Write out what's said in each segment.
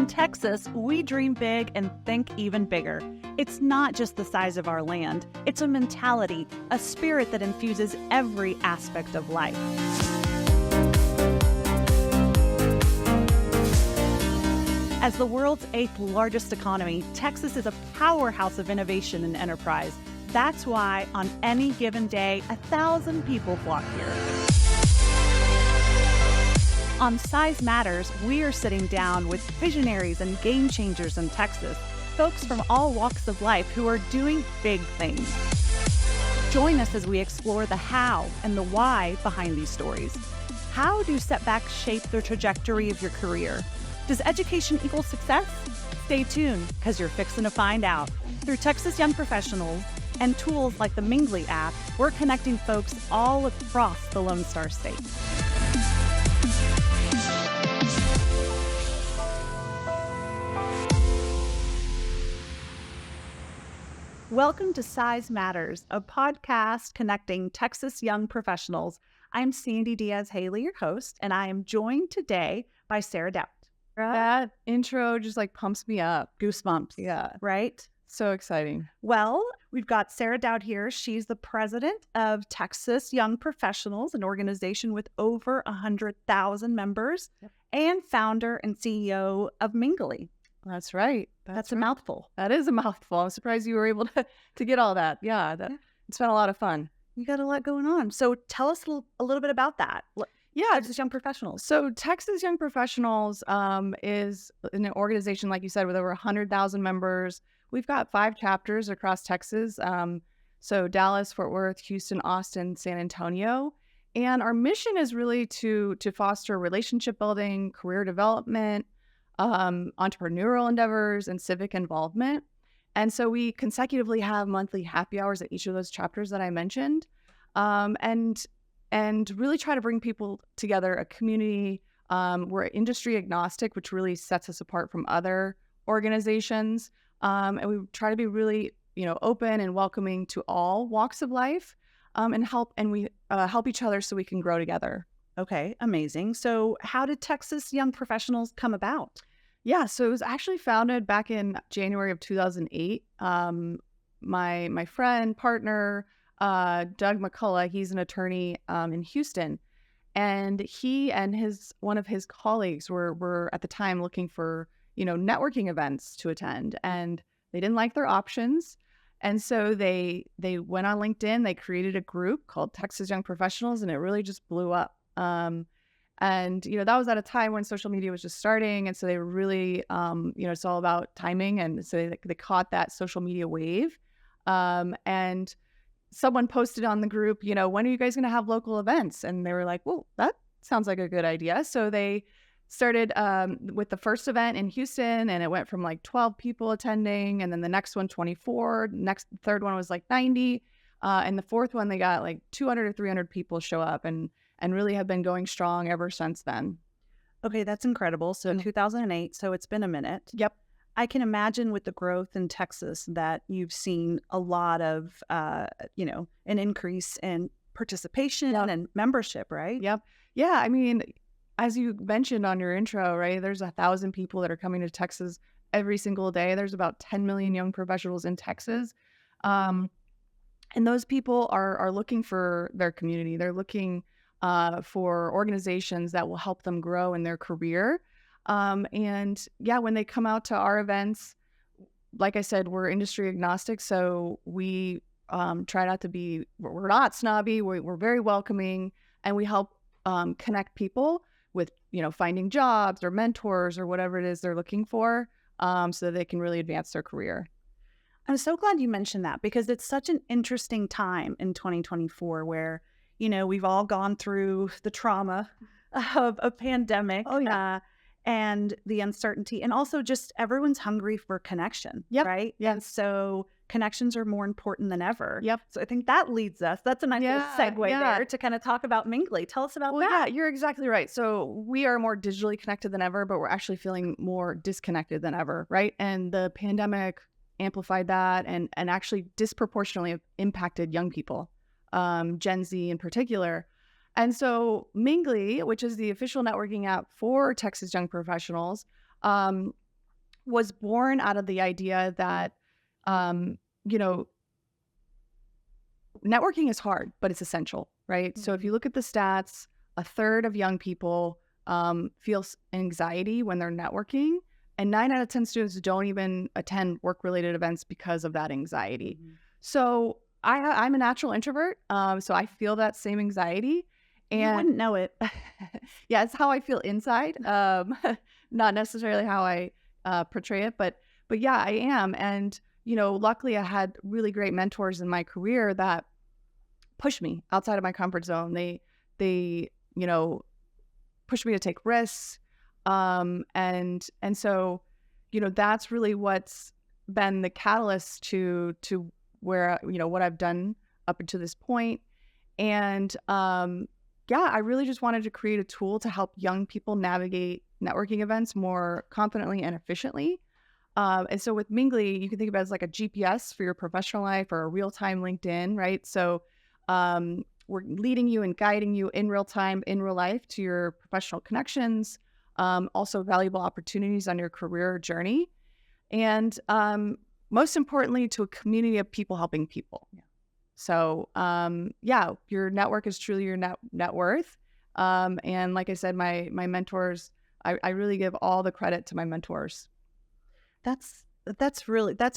Texas, we dream big and think even bigger. It's not just the size of our land. It's a mentality, a spirit that infuses every aspect of life. As the world's 8th largest economy, Texas is a powerhouse of innovation and enterprise. That's why on any given day, 1,000 people flock here. On Size Matters, we are sitting down with visionaries and game changers in Texas, folks from all walks of life who are doing big things. Join us as we explore the how and the why behind these stories. How do setbacks shape the trajectory of your career? Does education equal success? Stay tuned, because you're fixing to find out. Through Texas Young Professionals and tools like the Myngly app, we're connecting folks all across the Lone Star State. Welcome to Size Matters, a podcast connecting Texas young professionals. I'm Sandy Diaz-Haley, your host, and I am joined today by Sara Doutt. That intro just pumps me up. Goosebumps. Yeah. Right? So exciting. Well, we've got Sara Doutt here. She's the president of Texas Young Professionals, an organization with over 100,000 members, and founder and CEO of Myngly. That's right. That's a mouthful. That is a mouthful. I'm surprised you were able to get all that. Yeah, it's been a lot of fun. You got a lot going on. So tell us a little bit about that. Yeah, Texas Young Professionals. So Texas Young Professionals is an organization, like you said, with over 100,000 members. We've got 5 chapters across Texas. So Dallas, Fort Worth, Houston, Austin, San Antonio. And our mission is really to foster relationship building, career development, entrepreneurial endeavors, and civic involvement. And so we consecutively have monthly happy hours at each of those chapters that I mentioned, and really try to bring people together, a community. We're industry agnostic, which really sets us apart from other organizations. And we try to be really, open and welcoming to all walks of life, and help each other so we can grow together. Okay, amazing. So how did Texas Young Professionals come about? Yeah, so it was actually founded back in January of 2008. My friend, partner, Doug McCullough, he's an attorney in Houston, and he and one of his colleagues were at the time looking for networking events to attend, and they didn't like their options, and so they went on LinkedIn. They created a group called Texas Young Professionals, and it really just blew up. And that was at a time when social media was just starting, and so they were really it's all about timing, and so they caught that social media wave, and someone posted on the group, when are you guys going to have local events? And they were like, well, that sounds like a good idea. So they started with the first event in Houston, and it went from 12 people attending, and then the next one 24, third one was 90, and the fourth one they got 200 or 300 people show up, and really have been going strong ever since then. Okay, that's incredible. So 2008, so it's been a minute. Yep. I can imagine with the growth in Texas that you've seen a lot of, an increase in participation and membership, right? Yep. Yeah. I mean, as you mentioned on your intro, right, there's 1,000 people that are coming to Texas every single day. There's about 10 million young professionals in Texas. And those people are looking for their community. They're looking for organizations that will help them grow in their career. And yeah, when they come out to our events, like I said, we're industry agnostic. So we try not to be, we're not snobby. We're very welcoming, and we help connect people with, finding jobs or mentors or whatever it is they're looking for, so that they can really advance their career. I'm so glad you mentioned that, because it's such an interesting time in 2024 where, we've all gone through the trauma of a pandemic. Oh, yeah. And the uncertainty, and also just everyone's hungry for connection, right? Yeah. And so connections are more important than ever. Yep. So I think that leads us. That's a nice little segue there to kind of talk about Myngly. Tell us about that. Yeah, you're exactly right. So we are more digitally connected than ever, but we're actually feeling more disconnected than ever, right? And the pandemic amplified that and actually disproportionately impacted young people, Gen Z in particular. And so Myngly, which is the official networking app for Texas Young Professionals, was born out of the idea that, you know, networking is hard, but it's essential, right? So if you look at the stats, a third of young people feels anxiety when they're networking, and 9 out of 10 students don't even attend work-related events because of that anxiety. So I'm a natural introvert, so I feel that same anxiety. You And wouldn't know it. yeah, it's how I feel inside, not necessarily how I portray it, but yeah, I am. And luckily, I had really great mentors in my career that pushed me outside of my comfort zone. They pushed me to take risks, and so that's really what's been the catalyst to where what I've done up until this point. And yeah, I really just wanted to create a tool to help young people navigate networking events more confidently and efficiently. And so with Myngly, you can think about it as like a GPS for your professional life or a real-time LinkedIn, right? So we're leading you and guiding you in real time, in real life to your professional connections, also valuable opportunities on your career journey, and most importantly, to a community of people helping people. Yeah. So yeah, your network is truly your net worth. And like I said, my mentors, I really give all the credit to my mentors. That's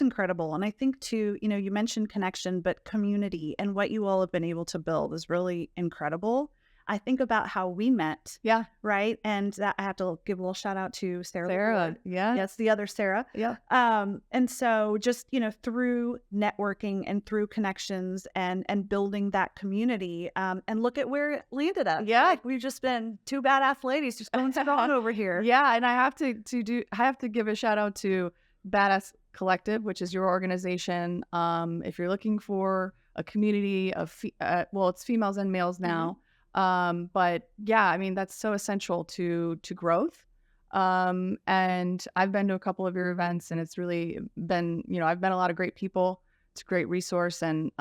incredible. And I think too, you mentioned connection, but community and what you all have been able to build is really incredible. I think about how we met. Yeah. Right. And that I have to give a little shout out to Sarah. Sarah. Yeah. Yes. The other Sarah. Yeah. And so just, through networking and through connections and building that community, and look at where it landed us. Yeah. Like, we've just been two badass ladies just going strong over here. Yeah. And I have to give a shout out to Badass Collective, which is your organization. If you're looking for a community of, it's females and males now. But yeah, I mean, that's so essential to growth. And I've been to a couple of your events, and it's really been, I've met a lot of great people. It's a great resource. And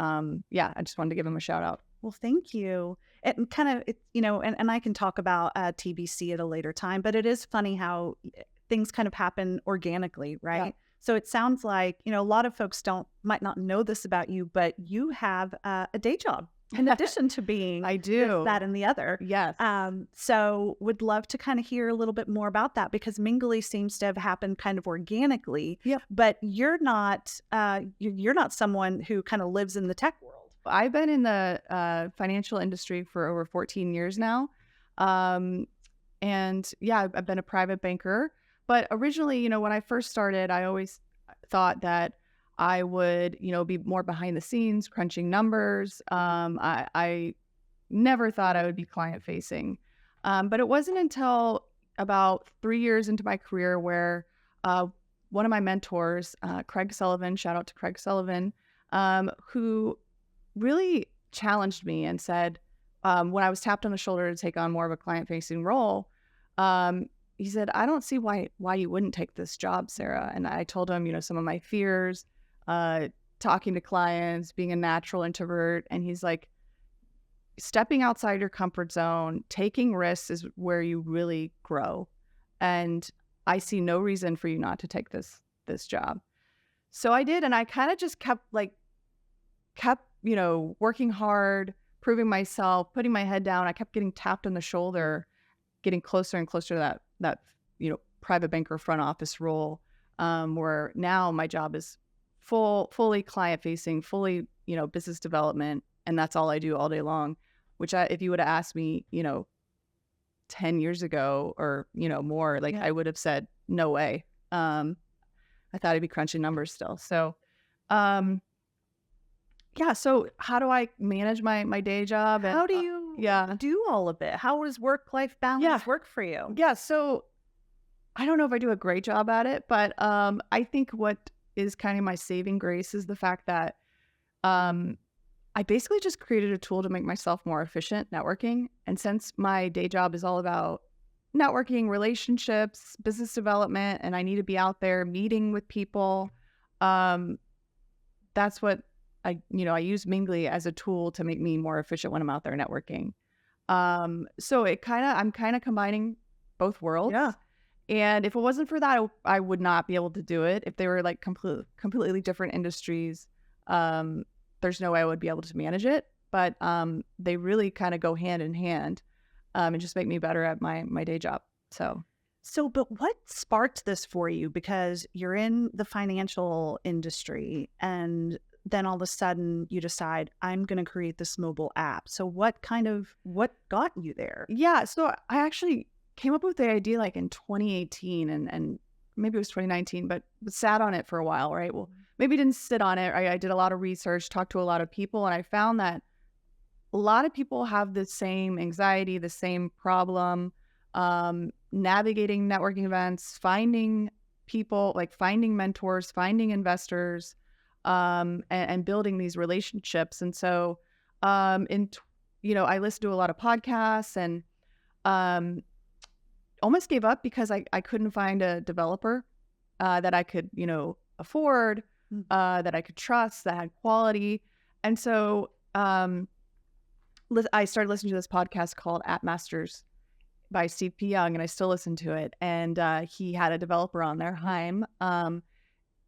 yeah, I just wanted to give them a shout out. Well, thank you. And kind of, and I can talk about TBC at a later time, but it is funny how things kind of happen organically, right? Yeah. So it sounds like, a lot of folks might not know this about you, but you have a day job in addition to being I do this, that, and the other. Yes. So would love to kind of hear a little bit more about that, because Myngly seems to have happened kind of organically. Yep. But you're not someone who kind of lives in the tech world. I've been in the financial industry for over 14 years now. And yeah, I've been a private banker. But originally, when I first started, I always thought that I would, be more behind the scenes, crunching numbers. I never thought I would be client facing. But it wasn't until about 3 years into my career where one of my mentors, Craig Sullivan, shout out to Craig Sullivan, who really challenged me and said, when I was tapped on the shoulder to take on more of a client facing role, he said, I don't see why you wouldn't take this job, Sarah. And I told him, some of my fears, talking to clients, being a natural introvert. And he's like, stepping outside your comfort zone, taking risks is where you really grow. And I see no reason for you not to take this job. So I did. And I kind of just kept working hard, proving myself, putting my head down. I kept getting tapped on the shoulder, getting closer and closer to that private banker front office role, where now my job is fully client facing, fully business development, and that's all I do all day long. Which if you would have asked me 10 years ago or more, yeah, I would have said no way. I thought I'd be crunching numbers still. So yeah. So how do I manage my day job? And, how do you do all of it? How does work-life balance work for you? Yeah. So I don't know if I do a great job at it, but I think what is kind of my saving grace is the fact that I basically just created a tool to make myself more efficient networking. And since my day job is all about networking, relationships, business development, and I need to be out there meeting with people, that's what I use Myngly as a tool to make me more efficient when I'm out there networking. So I'm kind of combining both worlds. Yeah. And if it wasn't for that, I would not be able to do it. If they were like completely different industries, there's no way I would be able to manage it. But they really kind of go hand in hand, and just make me better at my day job. So, but what sparked this for you? Because you're in the financial industry and then all of a sudden you decide, I'm going to create this mobile app. So what got you there? Yeah, so I actually came up with the idea like in 2018 and maybe it was 2019, but sat on it for a while, right? Well, maybe didn't sit on it. I did a lot of research, talked to a lot of people, and I found that a lot of people have the same anxiety, the same problem, navigating networking events, finding people, like finding mentors, finding investors, and building these relationships. And so, I listened to a lot of podcasts and almost gave up because I couldn't find a developer that I could, afford, that I could trust, that had quality. And so I started listening to this podcast called App Masters by Steve P. Young, and I still listen to it. And he had a developer on there, Haim, from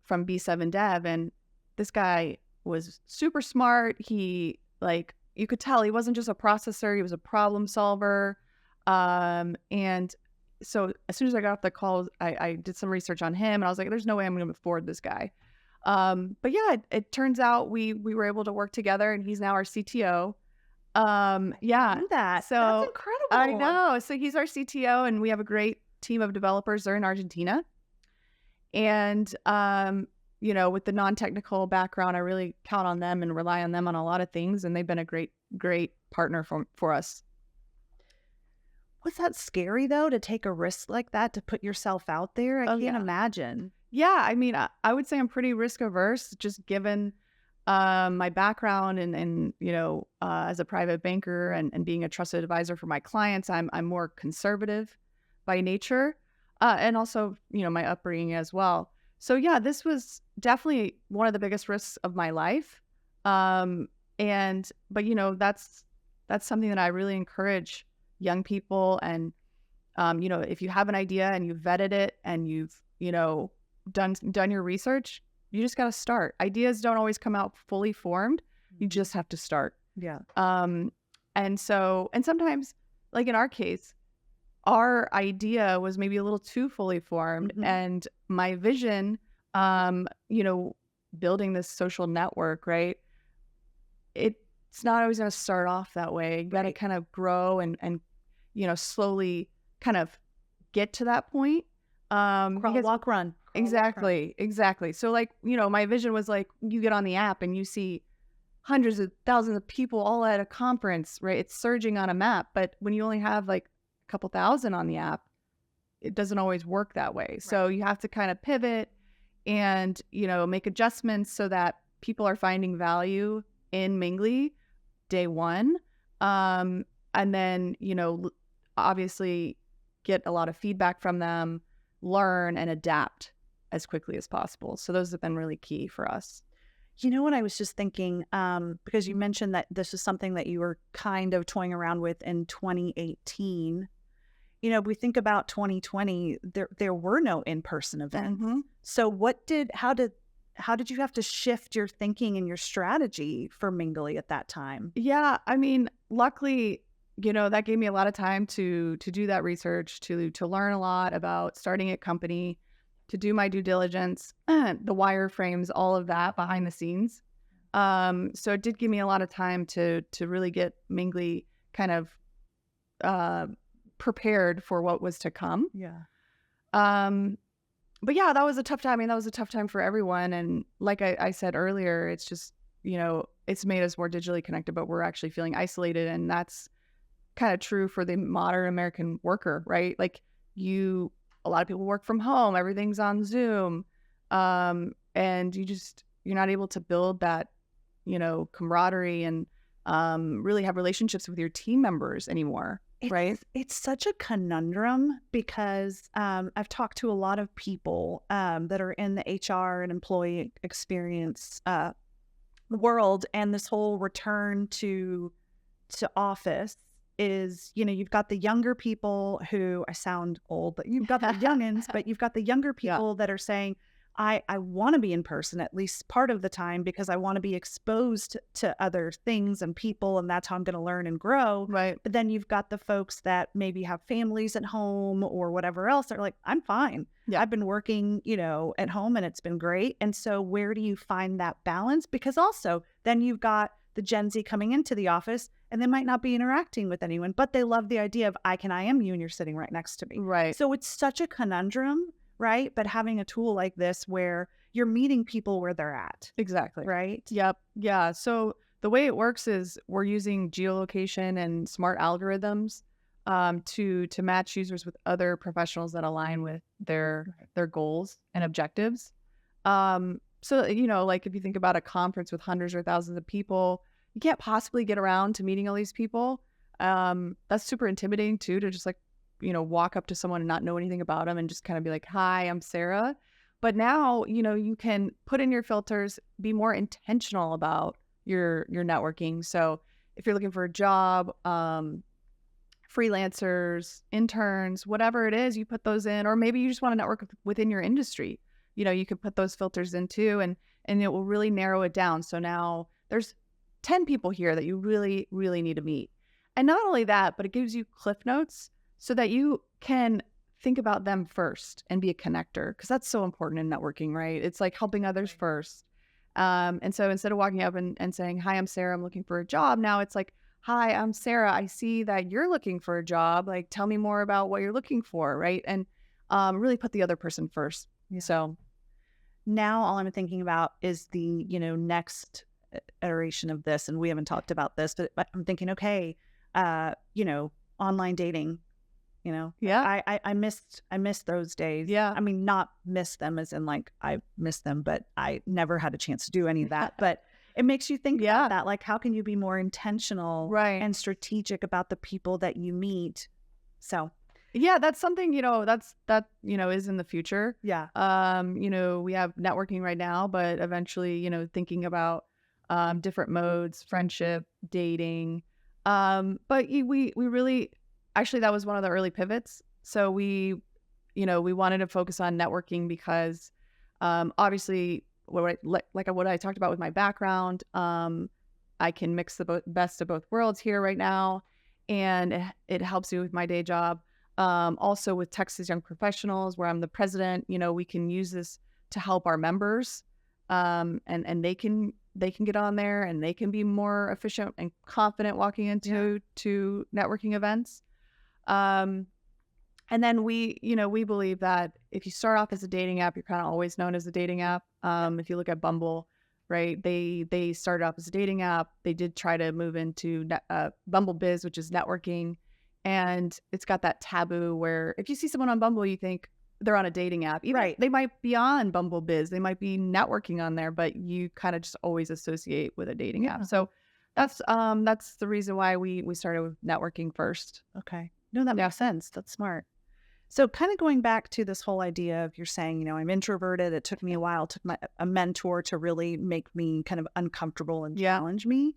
B7 Dev, and this guy was super smart. He, like, you could tell he wasn't just a processor, he was a problem solver. And so as soon as I got off the call, I did some research on him, and I was like, there's no way I'm going to afford this guy. But yeah, it turns out we were able to work together, and he's now our CTO. Yeah. That's incredible. I know. So he's our CTO, and we have a great team of developers. They're in Argentina. And, with the non-technical background, I really count on them and rely on them on a lot of things. And they've been a great, great partner for us. Was that scary, though, to take a risk like that, to put yourself out there? I can't imagine. Yeah. I mean, I would say I'm pretty risk averse, just given my background and as a private banker and being a trusted advisor for my clients. I'm more conservative by nature, and also, my upbringing as well. So yeah, this was definitely one of the biggest risks of my life. But that's something that I really encourage young people. And, if you have an idea and you've vetted it and you've, done your research, you just got to start. Ideas don't always come out fully formed. You just have to start. Yeah. And sometimes, like in our case, our idea was maybe a little too fully formed, and my vision, building this social network, right? It's not always going to start off that way. You got to kind of grow and slowly kind of get to that point. Crawl, walk, run. Exactly. So like, my vision was like, you get on the app and you see hundreds of thousands of people all at a conference, right? It's surging on a map. But when you only have like a couple thousand on the app, it doesn't always work that way. Right. So you have to kind of pivot and, make adjustments so that people are finding value in Myngly day one. And then, obviously get a lot of feedback from them, learn and adapt as quickly as possible. So those have been really key for us. What I was just thinking, because you mentioned that this is something that you were kind of toying around with in 2018. We think about 2020, there were no in-person events. So how did you have to shift your thinking and your strategy for Myngly at that time? Yeah, I mean, luckily, that gave me a lot of time to do that research, to learn a lot about starting a company, to do my due diligence, the wireframes, all of that behind the scenes. So it did give me a lot of time to really get Myngly kind of prepared for what was to come. Yeah. But yeah, that was a tough time. I mean, that was a tough time for everyone. And like I said earlier, it's just, it's made us more digitally connected, but we're actually feeling isolated. And that's kind of true for the modern American worker, right? Like a lot of people work from home, everything's on Zoom. And you're not able to build that, camaraderie and really have relationships with your team members anymore. Right. It's such a conundrum because I've talked to a lot of people that are in the HR and employee experience world, and this whole return to office is, you've got the younger people who, I sound old, but you've got the youngins, but you've got the younger people that are saying, I want to be in person at least part of the time because I want to be exposed to other things and people, and that's how I'm going to learn and grow. Right. But then you've got the folks that maybe have families at home or whatever else. They're like, I'm fine. Yeah. I've been working, at home and it's been great. And so where do you find that balance? Because also then you've got the Gen Z coming into the office and they might not be interacting with anyone, but they love the idea of I am you and you're sitting right next to me. Right. So it's such a conundrum, right? But having a tool like this where you're meeting people where they're at. Exactly. Right? Yep. Yeah. So the way it works is we're using geolocation and smart algorithms to match users with other professionals that align with their goals and objectives. So, like if you think about a conference with hundreds or thousands of people, you can't possibly get around to meeting all these people. That's super intimidating too, to just walk up to someone and not know anything about them and just kind of be like, hi, I'm Sara. But now, you can put in your filters, be more intentional about your networking. So if you're looking for a job, freelancers, interns, whatever it is, you put those in, or maybe you just want to network within your industry. You could put those filters in too, and it will really narrow it down. So now there's 10 people here that you really, really need to meet. And not only that, but it gives you cliff notes so that you can think about them first and be a connector, because that's so important in networking, right? It's like helping others first. And so instead of walking up and saying, hi, I'm Sara, I'm looking for a job. Now it's like, hi, I'm Sara. I see that you're looking for a job. Like, tell me more about what you're looking for, right? And really put the other person first. Yeah. So now all I'm thinking about is the, next iteration of this. And we haven't talked about this, but I'm thinking, okay, online dating, Yeah. I missed those days. Yeah. I mean, not miss them as in like I missed them, but I never had a chance to do any of that. But it makes you think about that. Like, how can you be more intentional and strategic about the people that you meet? So yeah, that's something, that is in the future. Yeah. We have networking right now, but eventually, thinking about different modes, friendship, dating. But we really, actually, that was one of the early pivots. So we wanted to focus on networking because obviously what I talked about with my background, I can mix the best of both worlds here right now. And it helps me with my day job. Also with Texas Young Professionals, where I'm the president, we can use this to help our members, and they can get on there and they can be more efficient and confident walking into networking events. And then we believe that if you start off as a dating app, you're kind of always known as a dating app. If you look at Bumble, right, they started off as a dating app. They did try to move into Bumble Biz, which is networking. And it's got that taboo where if you see someone on Bumble, you think they're on a dating app. Even they might be on Bumble Biz. They might be networking on there, but you kind of just always associate with a dating app. So that's the reason why we started with networking first. Okay. No, that makes sense. That's smart. So kind of going back to this whole idea of you're saying, I'm introverted. It took me a while. It took a mentor to really make me kind of uncomfortable and challenge me.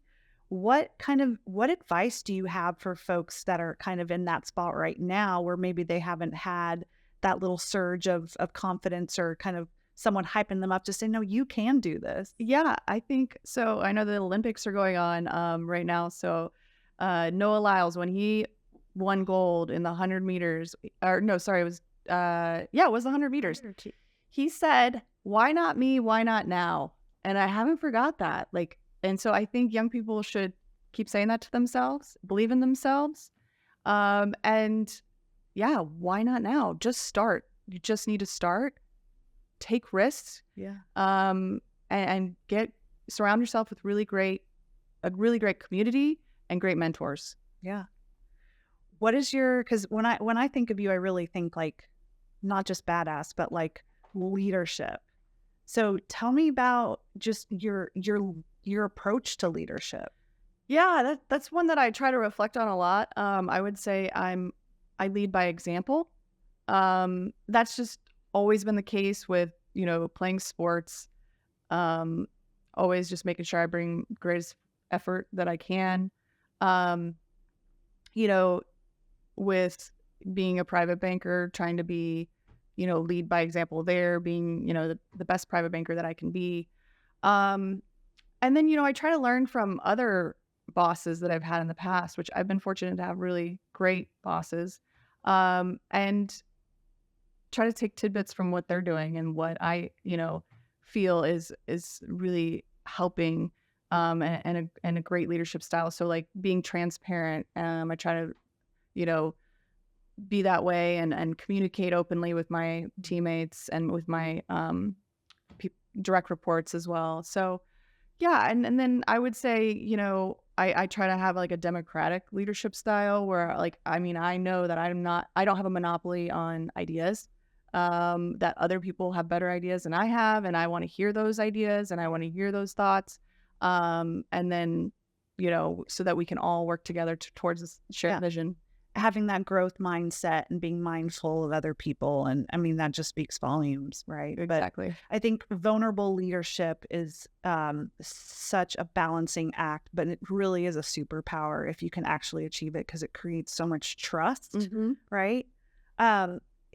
What advice do you have for folks that are kind of in that spot right now where maybe they haven't had that little surge of confidence or kind of someone hyping them up to say, no, you can do this? Yeah, I think so. I know the Olympics are going on right now. So Noah Lyles, when he won gold in the 100 meters, or no, sorry, it was the 100 meters. He said, why not me? Why not now? And I haven't forgot that. And so I think young people should keep saying that to themselves, believe in themselves. And yeah, why not now? Just start. You just need to start, take risks. Yeah. And surround yourself with a really great community and great mentors. Yeah. What is because when I think of you, I really think like not just badass, but like leadership. So tell me about just your approach to leadership. Yeah, that's one that I try to reflect on a lot. I would say I lead by example. That's just always been the case with, playing sports. Always just making sure I bring greatest effort that I can. you know, with being a private banker, trying to be, lead by example there, being, the best private banker that I can be. Um, and then, I try to learn from other bosses that I've had in the past, which I've been fortunate to have really great bosses. And try to take tidbits from what they're doing and what I, feel is really helping and a great leadership style. So like being transparent, I try to, you know, be that way and communicate openly with my teammates and with my direct reports as well. So yeah, and then I would say, I try to have like a democratic leadership style where like, I mean, I know that I don't have a monopoly on ideas, that other people have better ideas than I have. And I want to hear those ideas and I want to hear those thoughts. And then, so that we can all work together towards this shared vision. Having that growth mindset and being mindful of other people. And I mean, that just speaks volumes, right? Exactly. But I think vulnerable leadership is such a balancing act, but it really is a superpower if you can actually achieve it because it creates so much trust, right?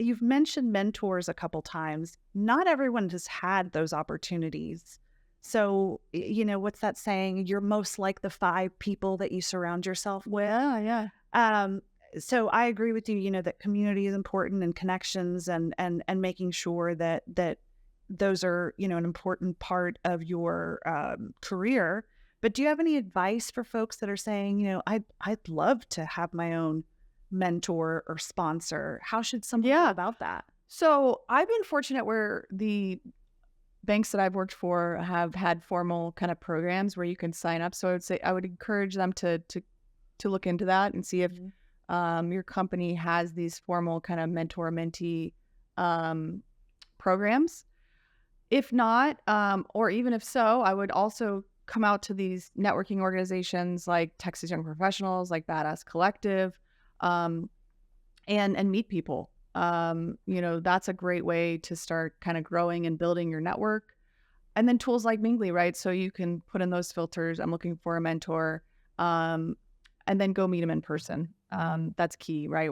You've mentioned mentors a couple times. Not everyone has had those opportunities. So, what's that saying? You're most like the 5 people that you surround yourself with. Yeah. So I agree with you, that community is important and connections and making sure that those are, an important part of your career. But do you have any advice for folks that are saying, I'd love to have my own mentor or sponsor? How should someone go about that? So I've been fortunate where the banks that I've worked for have had formal kind of programs where you can sign up. So I would say I would encourage them to look into that and see if your company has these formal kind of mentor-mentee programs. If not, or even if so, I would also come out to these networking organizations like Texas Young Professionals, like Badass Collective, and meet people. That's a great way to start kind of growing and building your network. And then tools like Myngly, right? So you can put in those filters. I'm looking for a mentor, and then go meet them in person. That's key, right?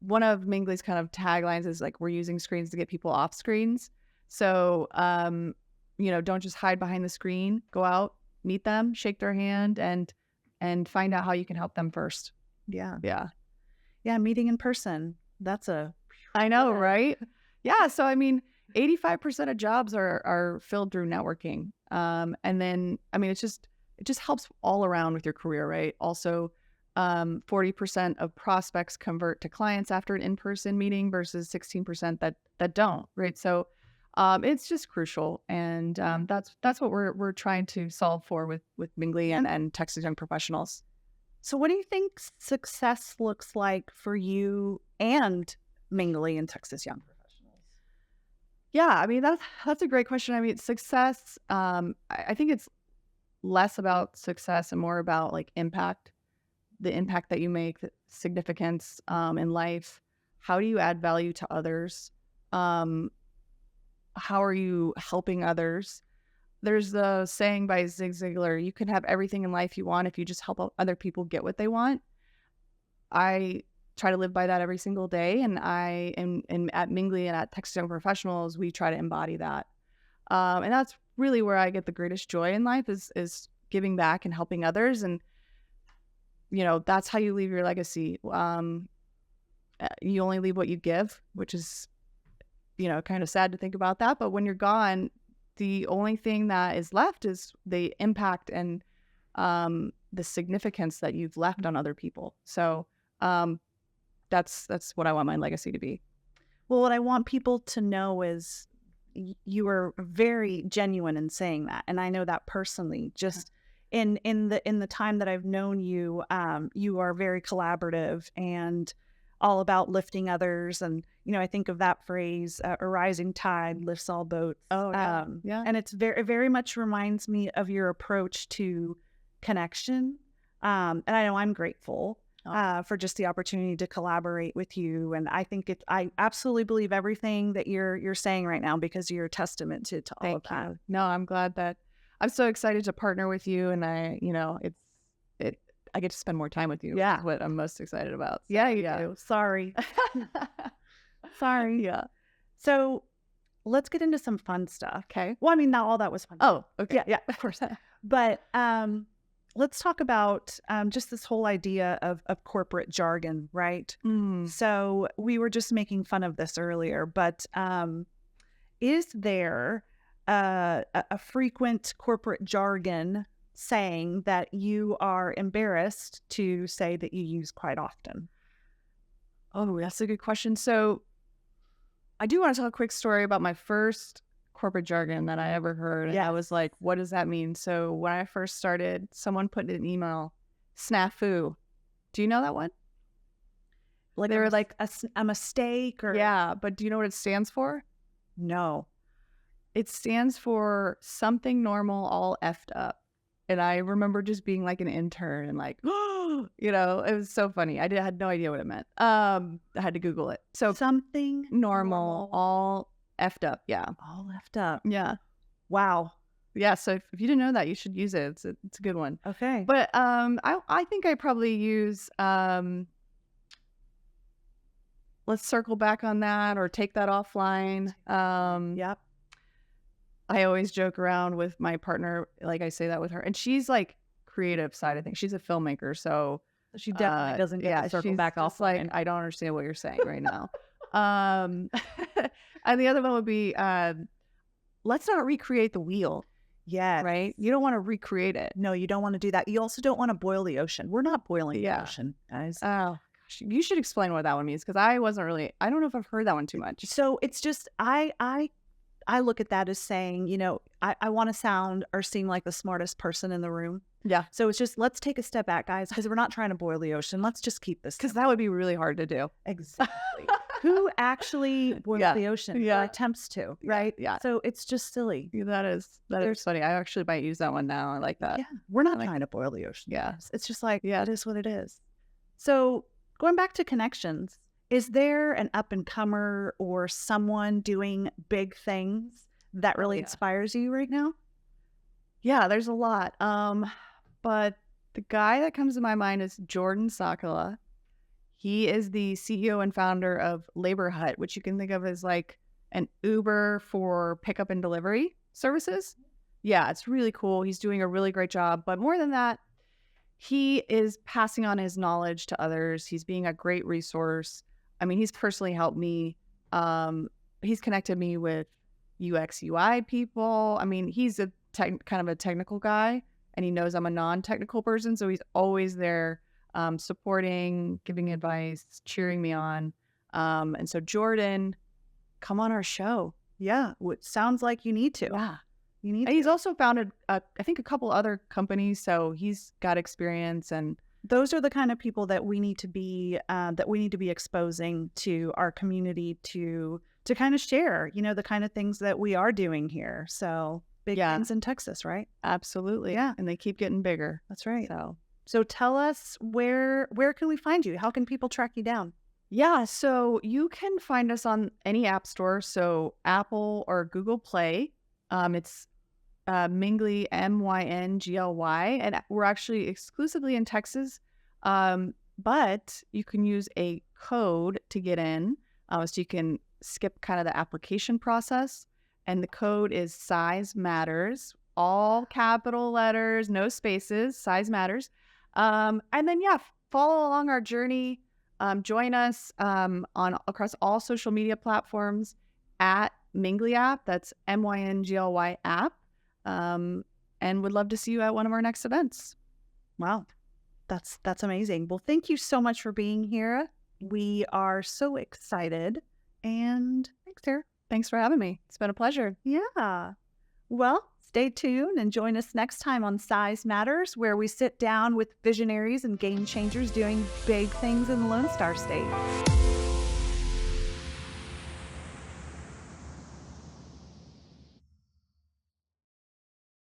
One of Myngly's kind of taglines is like, we're using screens to get people off screens. So, don't just hide behind the screen, go out, meet them, shake their hand and find out how you can help them first. Yeah. Yeah. Meeting in person. I know, right? Yeah. So, I mean, 85% of jobs are filled through networking. And then, I mean, it just helps all around with your career, right? Also, 40% of prospects convert to clients after an in-person meeting versus 16% that don't, right? So, it's just crucial, and that's what we're trying to solve for with Myngly and Texas Young Professionals. So, what do you think success looks like for you and Myngly and Texas Young Professionals? Yeah, I mean that's a great question. I mean, success. I think it's less about success and more about like impact, the impact that you make, the significance in life. How do you add value to others? How are you helping others? There's the saying by Zig Ziglar, you can have everything in life you want if you just help other people get what they want. I try to live by that every single day. And I am at Myngly and at Texas Young Professionals, we try to embody that. And that's really where I get the greatest joy in life is giving back and helping others. And, that's how you leave your legacy. You only leave what you give, which is, kind of sad to think about that. But when you're gone, the only thing that is left is the impact and the significance that you've left on other people. So that's what I want my legacy to be. Well, what I want people to know is you are very genuine in saying that, and I know that personally. Just in the time that I've known you, you are very collaborative and all about lifting others. And, I think of that phrase, a rising tide lifts all boats. Oh, yeah. And it's very much reminds me of your approach to connection. And I know I'm grateful for just the opportunity to collaborate with you. And I think I absolutely believe everything that you're saying right now because you're a testament to all of that. No, I'm glad that I'm so excited to partner with you. And I get to spend more time with you. Yeah. Is what I'm most excited about. So, Yeah, you do. Sorry. Sorry. Yeah. So let's get into some fun stuff. Okay. Well, I mean, not all that was fun. Oh, okay. Yeah, of course. But let's talk about just this whole idea of corporate jargon, right? So we were just making fun of this earlier, but is there a frequent corporate jargon saying that you are embarrassed to say that you use quite often? Oh, that's a good question. So I do want to tell a quick story about my first corporate jargon that I ever heard. Yeah. I was like, what does that mean? So when I first started, someone put in an email, snafu. Do you know that one? Like They were like, a mistake or yeah, but do you know what it stands for? no? It stands for something normal all effed up. And I remember just being like an intern and like, you know, it was so funny. I had no idea what it meant. I had to Google it. So Something normal, all effed up. Yeah. all left up. Yeah. Wow. Yeah. So if you didn't know that, you should use it. It's a good one. Okay. But I think I probably use let's circle back on that or take that offline. Yep. I always joke around with my partner, like I say that with her, and she's like creative side of things. She's a filmmaker, so She definitely doesn't get to circle she's back just off like, I don't understand what you're saying right now. And the other one would be, let's not recreate the wheel, Yes. right? You don't want to recreate it. No, you don't want to do that. You also don't want to boil the ocean. We're not boiling the Yeah. ocean, guys. Oh, gosh, you should explain what that one means because I don't know if I've heard that one too much. So it's just I look at that as saying, you know, I want to sound or seem like the smartest person in the room. Yeah, So it's just, let's take a step back, guys, because we're not trying to boil the ocean. Let's just keep this. because that would be really hard to do. Exactly. Who actually boils Yeah. the ocean Yeah. or attempts to, right? Yeah. So it's just silly. That is funny. I actually might use that one now. I like that. Yeah. We're not like- trying to boil the ocean. Yeah. guys. It's just like, Yeah. it is what it is. So going back to connections, is there an up and comer or someone doing big things that really yeah. inspires you right now? Yeah, there's a lot. But the guy that comes to my mind is Jordan Sakala. He is the CEO and founder of Labor Hut, which you can think of as like an Uber for pickup and delivery services. Yeah, it's really cool. He's doing a really great job. But more than that, he is passing on his knowledge to others. He's being a great resource. I mean, he's personally helped me. He's connected me with UX, UI people. I mean, he's a kind of a technical guy, and he knows I'm a non-technical person. So he's always there supporting, giving advice, cheering me on. And so Jordan, come on our show. Yeah. It sounds like you need to. Yeah. You need And he's also founded, I think, a couple other companies. So he's got experience. And those are the kind of people that we need to be exposing to our community to kind of share, you know, the kind of things that we are doing here. So big Yeah. things in Texas, right? absolutely. Yeah. And they keep getting bigger. That's right. So So tell us where can we find you? How can people track you down? yeah, so you can find us on any app store. So Apple or Google Play. It's Myngly, Myngly, and we're actually exclusively in Texas. But you can use a code to get in, so you can skip kind of the application process. And the code is Size Matters, all capital letters, no spaces. Size Matters. And then follow along our journey. Join us across all social media platforms at Myngly app. That's Myngly app. And would love to see you at one of our next events. Wow. That's amazing. Well, thank you so much for being here. We are so excited. And Thanks, Sarah. Thanks for having me. It's been a pleasure. yeah. Well, stay tuned and join us next time on Size Matters, where we sit down with visionaries and game changers doing big things in the Lone Star State.